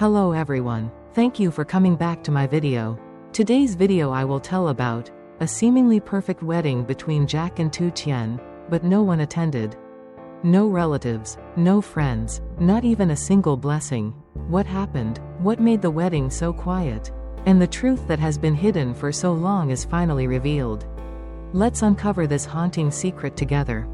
Hello everyone. Thank you for coming back to my video. Today's video I will tell about a seemingly perfect wedding between Jack and Tien, but no one attended. No relatives, no friends, not even a single blessing. What happened? What made the wedding so quiet? And the truth that has been hidden for so long is finally revealed. Let's uncover this haunting secret together.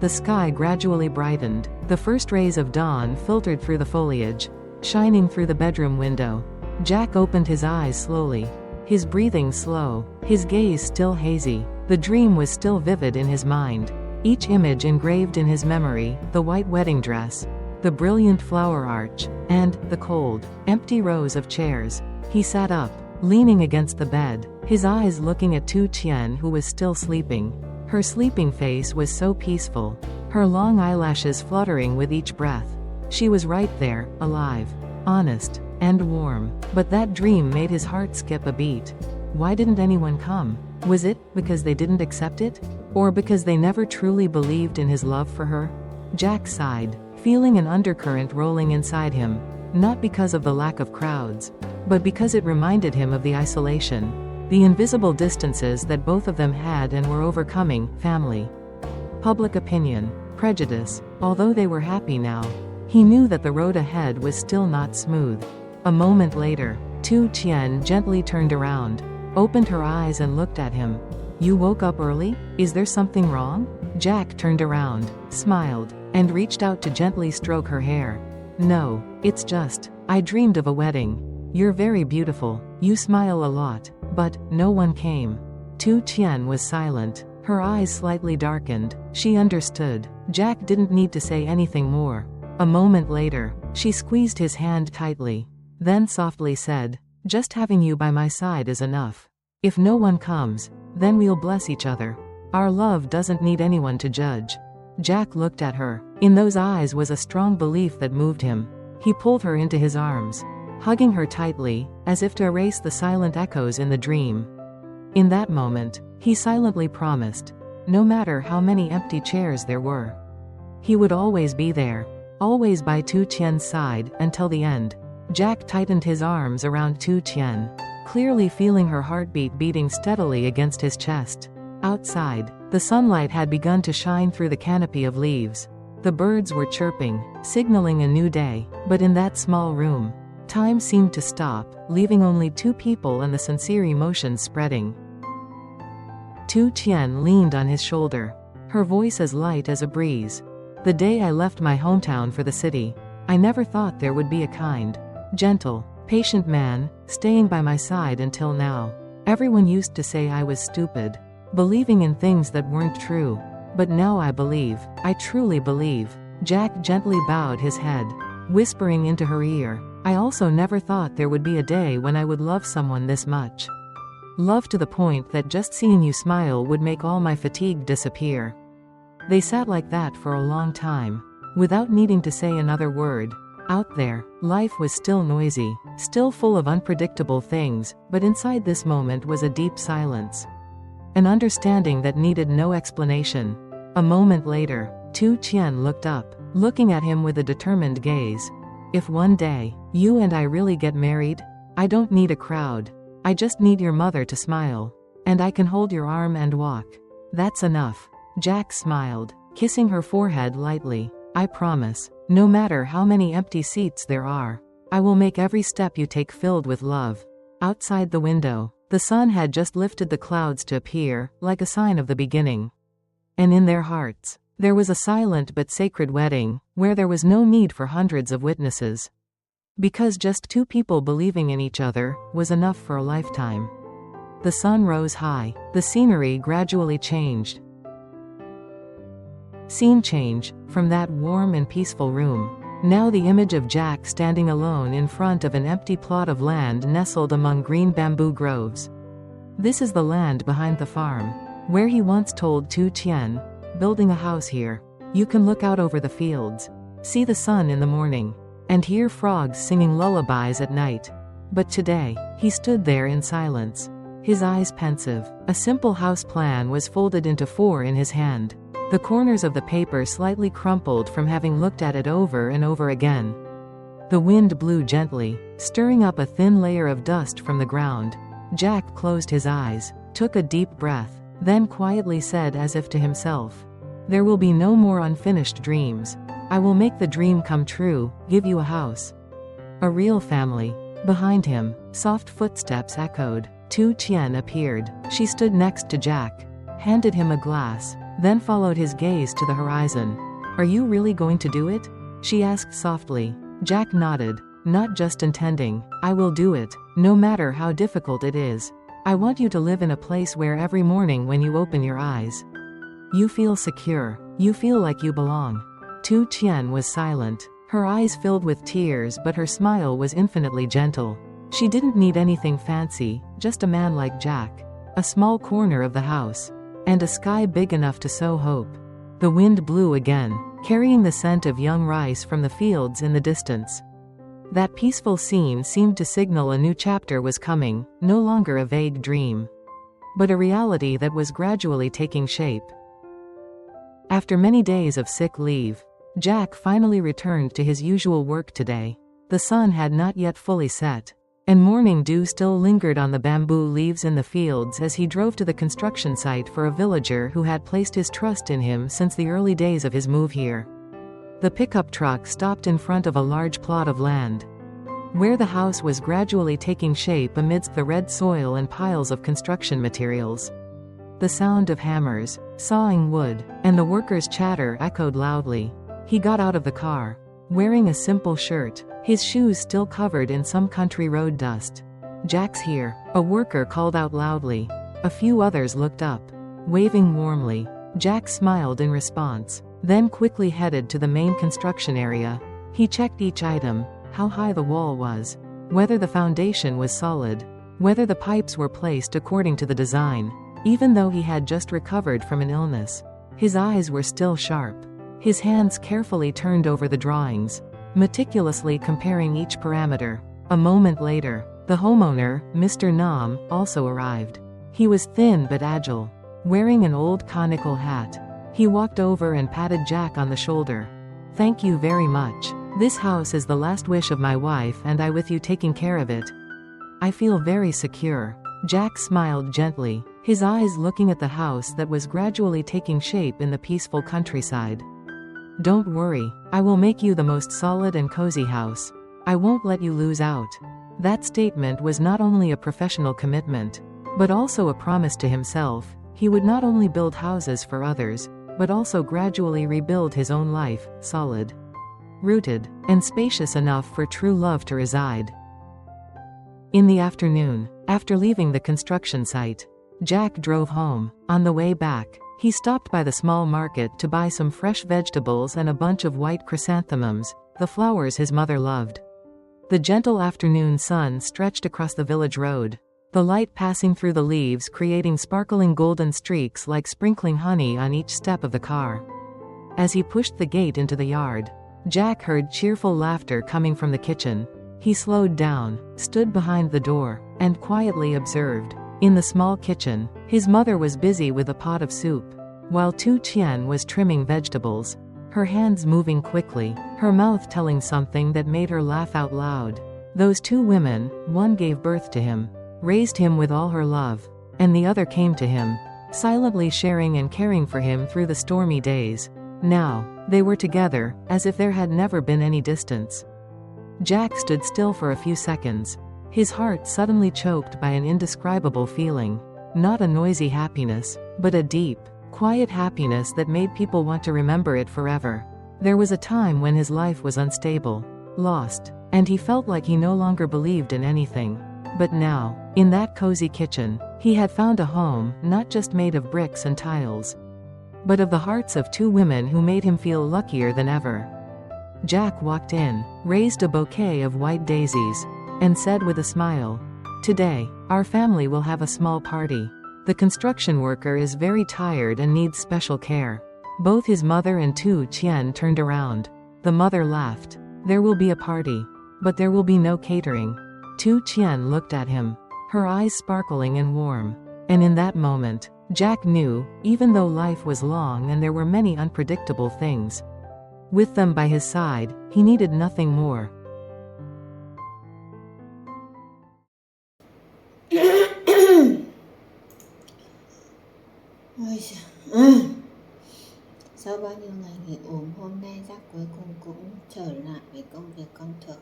The sky gradually brightened. The first rays of dawn filtered through the foliage, shining through the bedroom window. Jack opened his eyes slowly. His breathing slow, his gaze still hazy. The dream was still vivid in his mind. Each image engraved in his memory, the white wedding dress, the brilliant flower arch, and the cold, empty rows of chairs. He sat up, leaning against the bed, his eyes looking at Tien, who was still sleeping. Her sleeping face was so peaceful, her long eyelashes fluttering with each breath. She was right there, alive, honest, and warm. But that dream made his heart skip a beat. Why didn't anyone come? Was it because they didn't accept it? Or because they never truly believed in his love for her? Jack sighed, feeling an undercurrent rolling inside him, not because of the lack of crowds, but because it reminded him of the isolation, the invisible distances that both of them had and were overcoming: family, public opinion, prejudice. Although they were happy now, he knew that the road ahead was still not smooth. A moment later, Tien gently turned around, opened her eyes and looked at him. "You woke up early? Is there something wrong?" Jack turned around, smiled, and reached out to gently stroke her hair. "No, it's just, I dreamed of a wedding. You're very beautiful, you smile a lot, but no one came." Tien was silent, her eyes slightly darkened. She understood. Jack didn't need to say anything more. A moment later, she squeezed his hand tightly, then softly said, "Just having you by my side is enough. If no one comes, then we'll bless each other. Our love doesn't need anyone to judge." Jack looked at her. In those eyes was a strong belief that moved him. He pulled her into his arms, hugging her tightly, as if to erase the silent echoes in the dream. In that moment, he silently promised, no matter how many empty chairs there were, he would always be there, always by Tien's side, until the end. Jack tightened his arms around Tien, clearly feeling her heartbeat beating steadily against his chest. Outside, the sunlight had begun to shine through the canopy of leaves. The birds were chirping, signaling a new day, but in that small room, time seemed to stop, leaving only two people and the sincere emotions spreading. Tien leaned on his shoulder, her voice as light as a breeze. "The day I left my hometown for the city, I never thought there would be a kind, gentle, patient man staying by my side until now. Everyone used to say I was stupid, believing in things that weren't true. But now I believe, I truly believe." Jack gently bowed his head, whispering into her ear, "I also never thought there would be a day when I would love someone this much. Love to the point that just seeing you smile would make all my fatigue disappear." They sat like that for a long time, without needing to say another word. Out there, life was still noisy, still full of unpredictable things, but inside this moment was a deep silence. An understanding that needed no explanation. A moment later, Tien looked up, looking at him with a determined gaze. "If one day, you and I really get married, I don't need a crowd. I just need your mother to smile. And I can hold your arm and walk. That's enough." Jack smiled, kissing her forehead lightly. "I promise, no matter how many empty seats there are, I will make every step you take filled with love." Outside the window, the sun had just lifted the clouds to appear, like a sign of the beginning. And in their hearts, there was a silent but sacred wedding, where there was no need for hundreds of witnesses. Because just two people believing in each other was enough for a lifetime. The sun rose high, the scenery gradually changed. Scene change, from that warm and peaceful room. Now the image of Jack standing alone in front of an empty plot of land nestled among green bamboo groves. This is the land behind the farm, where he once told Tien, "Building a house here. You can look out over the fields, see the sun in the morning, and hear frogs singing lullabies at night." But today, he stood there in silence, his eyes pensive. A simple house plan was folded into four in his hand. The corners of the paper slightly crumpled from having looked at it over and over again. The wind blew gently, stirring up a thin layer of dust from the ground. Jack closed his eyes, took a deep breath, then quietly said as if to himself, "There will be no more unfinished dreams. I will make the dream come true, give you a house. A real family." Behind him, soft footsteps echoed. Tien appeared. She stood next to Jack, handed him a glass, then followed his gaze to the horizon. "Are you really going to do it?" she asked softly. Jack nodded, not just intending. "I will do it, no matter how difficult it is. I want you to live in a place where every morning when you open your eyes, you feel secure, you feel like you belong." Tien was silent. Her eyes filled with tears, but her smile was infinitely gentle. She didn't need anything fancy, just a man like Jack, a small corner of the house, and a sky big enough to sow hope. The wind blew again, carrying the scent of young rice from the fields in the distance. That peaceful scene seemed to signal a new chapter was coming, no longer a vague dream, but a reality that was gradually taking shape. After many days of sick leave, Jack finally returned to his usual work today. The sun had not yet fully set, and morning dew still lingered on the bamboo leaves in the fields as he drove to the construction site for a villager who had placed his trust in him since the early days of his move here. The pickup truck stopped in front of a large plot of land, where the house was gradually taking shape amidst the red soil and piles of construction materials. The sound of hammers, sawing wood, and the workers' chatter echoed loudly. He got out of the car, wearing a simple shirt, his shoes still covered in some country road dust. "Jack's here," a worker called out loudly. A few others looked up, waving warmly. Jack smiled in response, then quickly headed to the main construction area. He checked each item, how high the wall was, whether the foundation was solid, whether the pipes were placed according to the design. Even though he had just recovered from an illness, his eyes were still sharp. His hands carefully turned over the drawings, meticulously comparing each parameter. A moment later, the homeowner, Mr. Nam, also arrived. He was thin but agile, wearing an old conical hat. He walked over and patted Jack on the shoulder. "Thank you very much. This house is the last wish of my wife and I with you taking care of it. I feel very secure." Jack smiled gently, his eyes looking at the house that was gradually taking shape in the peaceful countryside. "Don't worry, I will make you the most solid and cozy house. I won't let you lose out." That statement was not only a professional commitment, but also a promise to himself. He would not only build houses for others, but also gradually rebuild his own life, solid, rooted, and spacious enough for true love to reside. In the afternoon, after leaving the construction site, Jack drove home. On the way back, he stopped by the small market to buy some fresh vegetables and a bunch of white chrysanthemums, the flowers his mother loved. The gentle afternoon sun stretched across the village road, the light passing through the leaves creating sparkling golden streaks like sprinkling honey on each step of the car. As he pushed the gate into the yard, Jack heard cheerful laughter coming from the kitchen. He slowed down, stood behind the door, and quietly observed. In the small kitchen, his mother was busy with a pot of soup, while Tien was trimming vegetables, her hands moving quickly, her mouth telling something that made her laugh out loud. Those two women, one gave birth to him, raised him with all her love, and the other came to him, silently sharing and caring for him through the stormy days. Now, they were together, as if there had never been any distance. Jack stood still for a few seconds, his heart suddenly choked by an indescribable feeling. Not a noisy happiness, but a deep, quiet happiness that made people want to remember it forever. There was a time when his life was unstable, lost, and he felt like he no longer believed in anything. But now, in that cozy kitchen, he had found a home, not just made of bricks and tiles, but of the hearts of two women who made him feel luckier than ever. Jack walked in, raised a bouquet of white daisies, and said with a smile, "Today, our family will have a small party. The construction worker is very tired and needs special care." Both his mother and Tien turned around. The mother laughed. "There will be a party, but there will be no catering." Tien looked at him, her eyes sparkling and warm. And in that moment, Jack knew, even though life was long and there were many unpredictable things. With them by his side, he needed nothing more. Sau bao nhiêu ngày nghỉ ốm, hôm nay Jack cuối cùng cũng trở lại với công việc quen thuộc.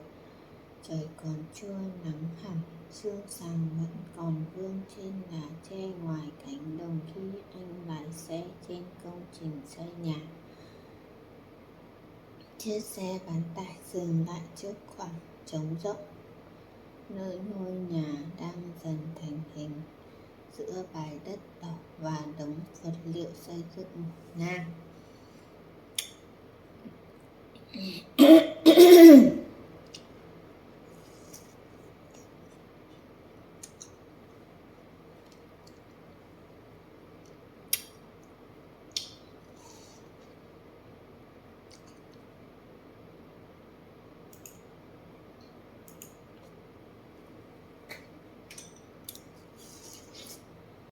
Trời còn chưa nắng hẳn, sương sàng vẫn còn vương trên lá tre ngoài cánh đồng khi anh lái xe trên công trình xây nhà. Chiếc xe bán tải dừng lại trước khoảng trống rộng, nơi ngôi nhà đang dần thành hình giữa bãi đất đỏ và đống vật liệu xây dựng ngổn ngang.